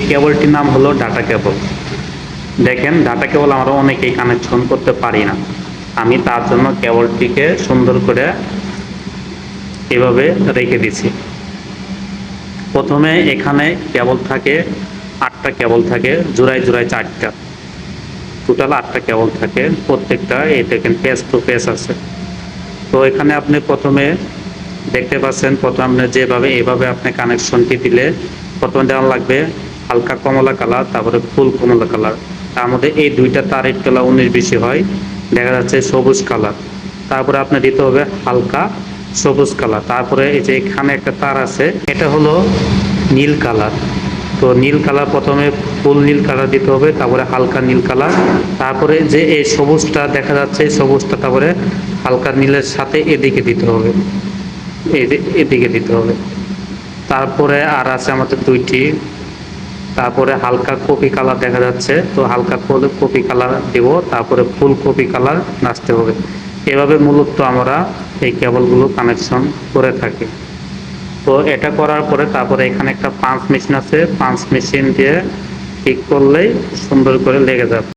কেবলটির নাম হলো data cable. দেখেন ডাটা কেবল আমরা অনেকেই কানেকশন করতে পারি না, আমি তার জন্য কেবলটিকে সুন্দর করে এভাবে রেখে দিছি। প্রথমে এখানে কেবল থাকে 8টা কেবল থাকে, জোড়ায় জোড়ায় 4টা, টোটাল 8টা কেবল থাকে প্রত্যেকটা। এই দেখেন পেজ টু পেজ আছে। তো এখানে আপনি প্রথমে দেখতে পাচ্ছেন, প্রথমে আপনি যেভাবে এভাবে আপনি কানেকশনটি দিলে প্রথমে দেওয়া লাগবে হালকা কমলা কালার, তারপরে ফুল কমলা কালার, তার মধ্যে এই দুইটা তারের কালার 19-20 হয়, দেখা যাচ্ছে সবুজ কালার। তারপরে আপনি দিতে হবে হালকা সবুজ কালার। তারপরে এই যে এখানে একটা তার আছে, এটা হলো নীল কালার। তো নীল কালার প্রথমে ফুল নীল কালার দিতে হবে, তারপরে হালকা নীল কালার, তারপরে যে এই সবুজটা দেখা যাচ্ছে এই সবুজটা তারপরে হালকা নীলের সাথে এদিকে দিতে হবে, এদিকে দিতে হবে। তারপরে আর আছে আমাদের দুইটি, তারপরে হালকা কপি কালার দেখা যাচ্ছে, তো হালকা কপি কালার দেব, তারপরে ফুল কপি কালার নাচতে হবে। এভাবে মূলত আমরা এই কেবলগুলো কানেকশন করে থাকি। তো এটা করার পরে তারপরে এখানে একটা পাঞ্চ মেশিন আছে, পাঞ্চ মেশিন দিয়ে ঠিক করলেই সুন্দর করে লেগে যাবে।